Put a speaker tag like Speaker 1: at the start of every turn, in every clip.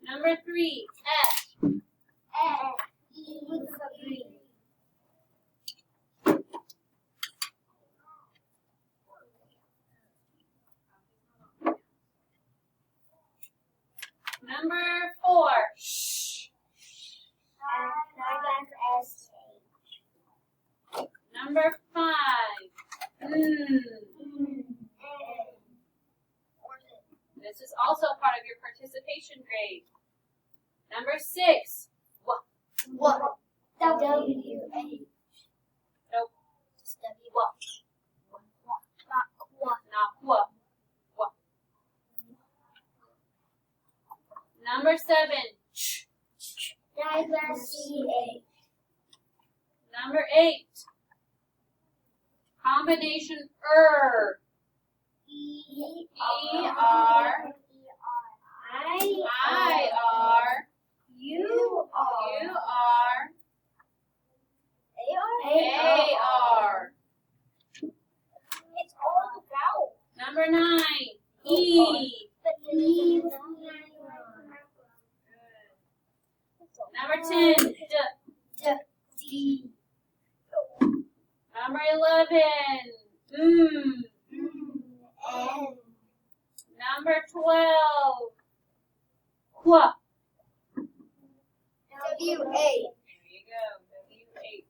Speaker 1: Number 3, F. Number 4, sh. Number 5, This is also part of your participation grade. Number 6,
Speaker 2: What?
Speaker 1: W-H. Nope.
Speaker 2: Just W.
Speaker 1: What? Not what. What? Number 7, ch. Number 8, combination E-R, I-R, U-R, A-R.
Speaker 2: It's all about.
Speaker 1: Number 9, E. Number 10, D. Number 11, Number 12, Qua.
Speaker 2: W-A.
Speaker 1: There you go, W-H.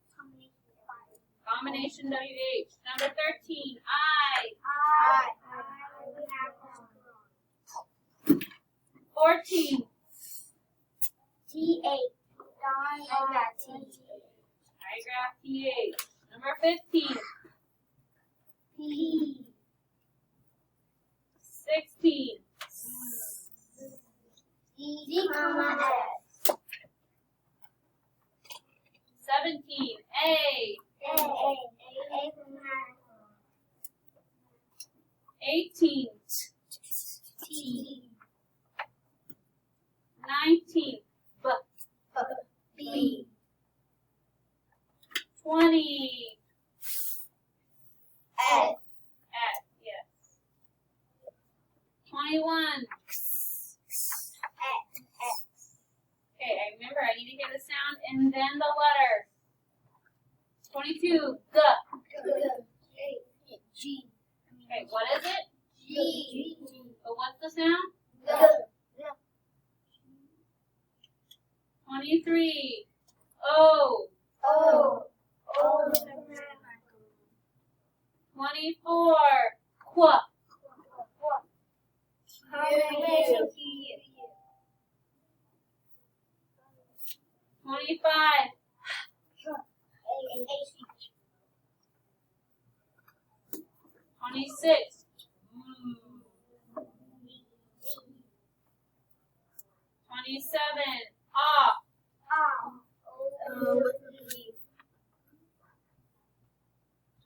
Speaker 1: Combination W-H. Number 13, I. 14,
Speaker 2: T-A.
Speaker 1: digraph T-H. Number 15,
Speaker 2: P.
Speaker 1: 16,
Speaker 2: D, S.
Speaker 1: 17, A. 18,
Speaker 2: T.
Speaker 1: 19,
Speaker 2: B.
Speaker 1: 20,
Speaker 2: S.
Speaker 1: Yes. 21, Okay, I remember I need to hear the sound and then the letter. 22,
Speaker 2: G.
Speaker 1: Okay, what is it?
Speaker 2: G.
Speaker 1: But what's the sound? 23, O. 24, Qua. 25, 26, 27, Ah.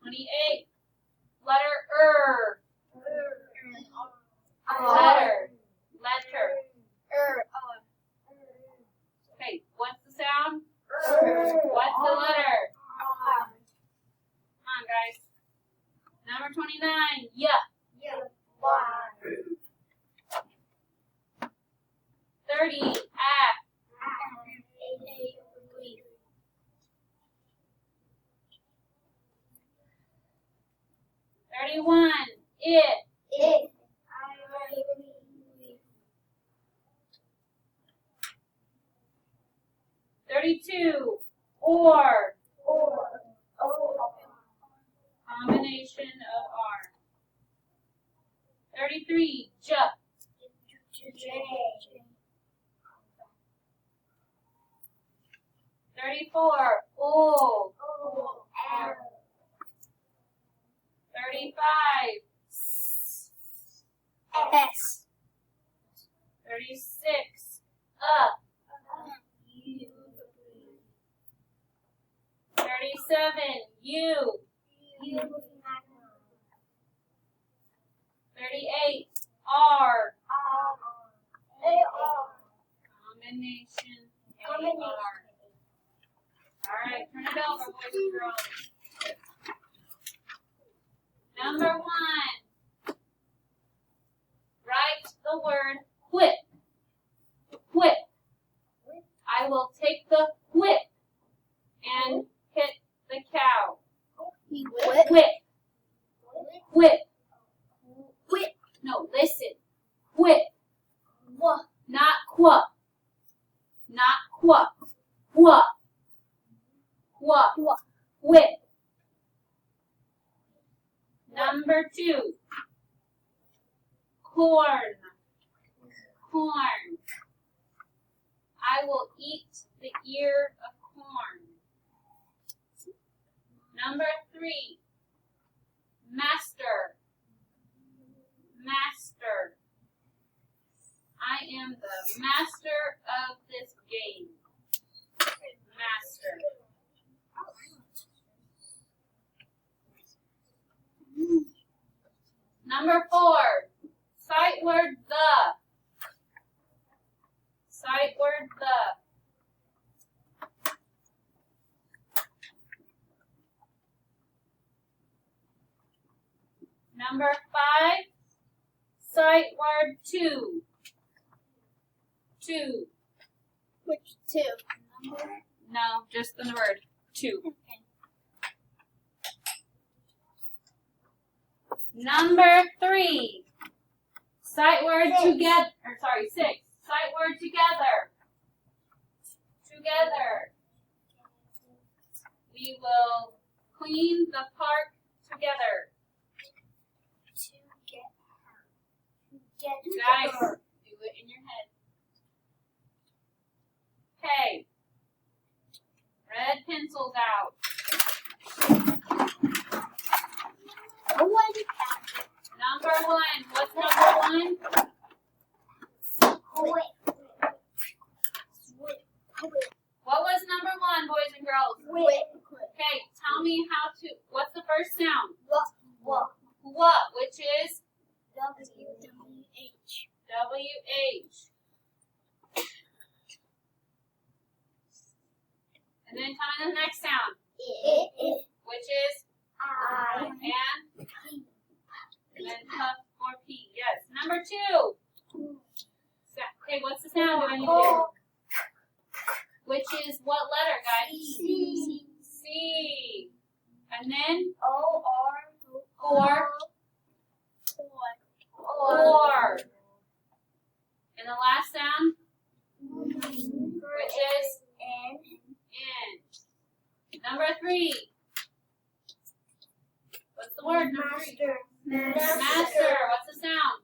Speaker 1: 28, letter Letter. Okay, what's the sound? What's the letter? Come on, guys. Number 29, yeah. 30, ah. 31, it. 32, or. Combination of R. 33, j. 34, o. 35, 36, 37, U. 38, R. Combination AR. All right, turn it over, boys and girls. Number 1. Write the word whip. Whip. I will take the whip and hit the cow.
Speaker 2: Whip.
Speaker 1: Whip. Whip.
Speaker 2: Whip.
Speaker 1: No, listen. Whip.
Speaker 2: What?
Speaker 1: Not qua. Not qua. Qua. Qua.
Speaker 2: What?
Speaker 1: Whip. Number 2. Corn. Corn. I will eat the ear of corn. Number 3. Master. Master. I am the master of this game. Master. Number 4. Sight word the. Sight word the. Number 5. Sight word 2. 2.
Speaker 2: Which 2?
Speaker 1: No, just the word 2. Number 3. Sight word together. 6. Sight word together. Together. We will clean the park together. Guys, do it in your head. Okay. Red pencils out. Number 1. What's number 1? What was number 1, boys and girls? Okay, tell me how to. What's the first sound? What, which is WH. And then tell me the next sound, which is and then puff or P. Yes. Number 2. Okay, what's the sound that I need to hear? Which is what letter, guys? C. And then or. And the last sound, which is N. Number 3. What's the word? Number 3. Master. What's the sound?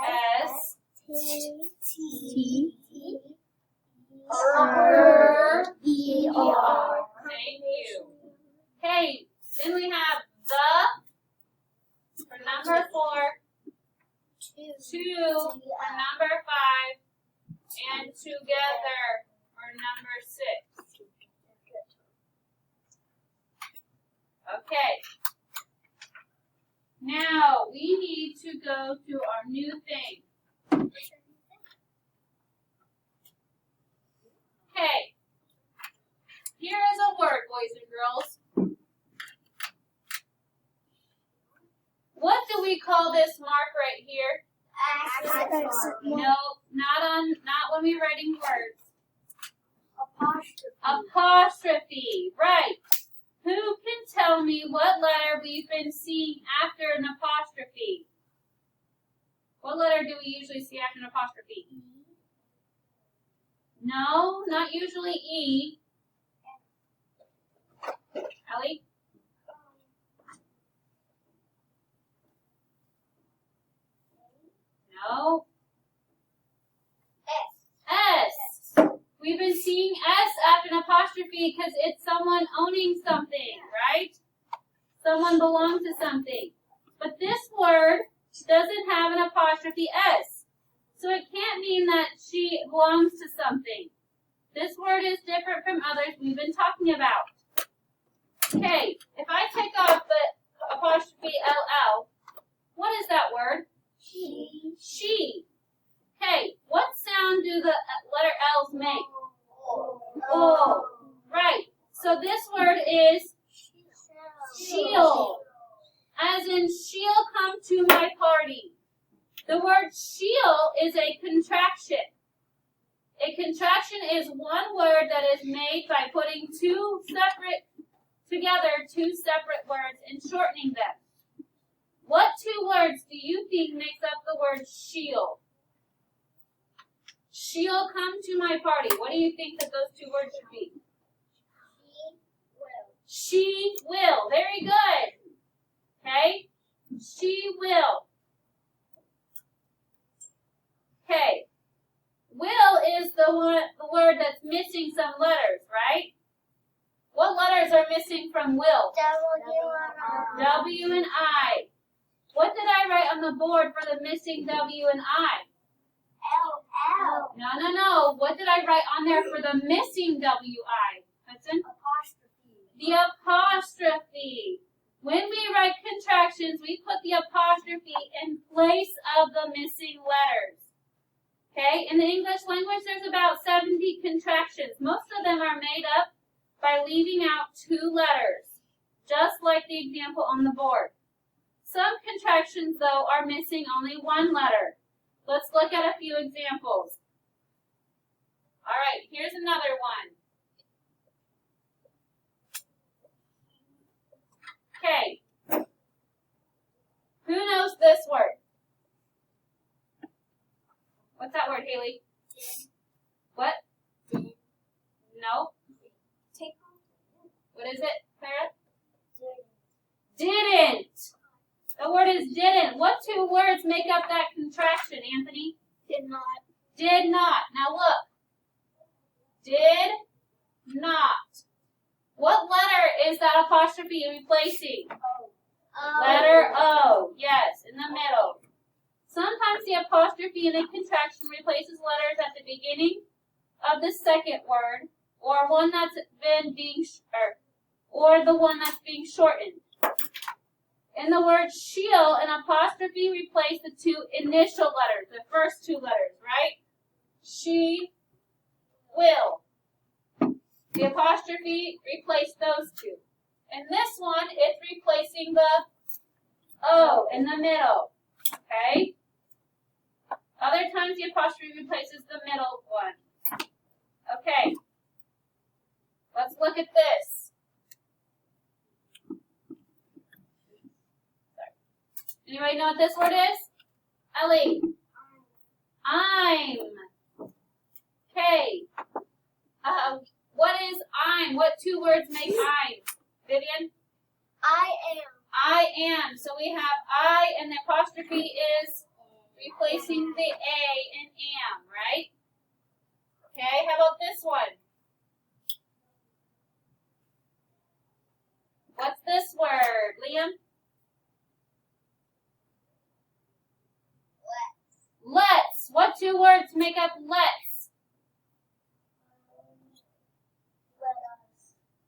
Speaker 1: S. Thank you. Okay, then we have the for number 4, 2 for number 5, and together for number 6. Okay. Now we need to go to our new thing. Okay. Here is a word, boys and girls. What do we call this mark right here? No, not when we're writing words. Apostrophe. Right. Who can tell me what letter we've been seeing after an apostrophe? What letter do we usually see after an apostrophe? No, not usually E. Ellie? No. S. We've been seeing S after an apostrophe because it's someone owning something, right? Someone belongs to something. But this word doesn't have an apostrophe S. So it can't mean that she belongs to something. This word is different from others we've been talking about. Okay, if I take off the apostrophe apostrophe LL. What is that word?
Speaker 2: She.
Speaker 1: She. Okay, what sound do the letter L's make?
Speaker 2: Oh.
Speaker 1: Right. So this word is she'll. As in, she'll come to my party. The word she'll is a contraction. A contraction is one word that is made by putting two separate words and shortening them. What two words do you think makes up the word she'll? She'll come to my party. What do you think that those two words should be? She will. Very good. Okay? She will. Okay. Will is the word that's missing some letters, right? What letters are missing from will? W and I. What did I write on the board for the missing W and I?
Speaker 2: L.
Speaker 1: No. What did I write on there for the missing W-I? Hudson?
Speaker 2: Apostrophe.
Speaker 1: The apostrophe. When we write contractions, we put the apostrophe in place of the missing letters. Okay? In the English language, there's about 70 contractions. Most of them are made up by leaving out two letters, just like the example on the board. Some contractions, though, are missing only one letter. Let's look at a few examples. All right, here's another one. Okay. Who knows this word? What's that word, Haley? What? No? What is it, Clara? Didn't. The word is didn't. What two words make up that contraction, Anthony?
Speaker 2: Did not.
Speaker 1: Did not. Now look. Did not. What letter is that apostrophe replacing? Letter O. Yes, in the middle. Sometimes the apostrophe in a contraction replaces letters at the beginning of the second word, or one that's or the one that's being shortened. In the word she'll, an apostrophe replaced the two initial letters, the first two letters, right? She will. The apostrophe replaced those two. In this one, it's replacing the O in the middle. Okay? Other times the apostrophe replaces the middle one. Okay. Let's look at this. Anybody know what this word is? Ellie. I'm. Okay. What is I'm? What two words make I'm? Vivian?
Speaker 2: I
Speaker 1: I am. So we have I and the apostrophe is replacing the A in am, right? Okay, how about this one? What's this word, Liam? Let's. What two words make up let's?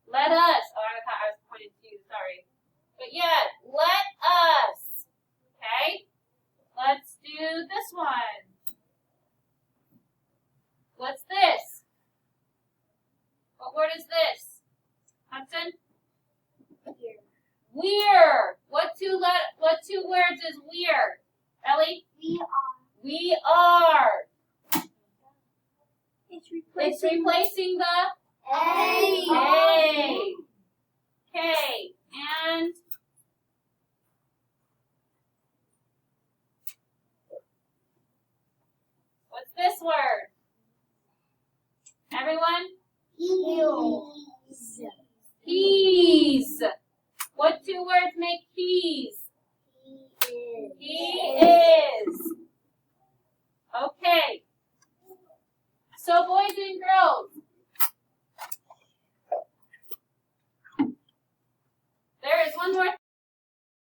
Speaker 1: Let us. Oh, I thought I was pointing to you. Sorry. But yeah, let us. Okay? Let's do this one. What's this? What word is this? Hudson? We're. What two words is we're? Ellie?
Speaker 2: We are.
Speaker 1: We are.
Speaker 2: It's
Speaker 1: It's replacing the
Speaker 2: A.
Speaker 1: A. Okay. And what's this word? Everyone?
Speaker 2: Heels.
Speaker 1: Peas. What two words make peas? He is. Okay. So boys and girls, there is one more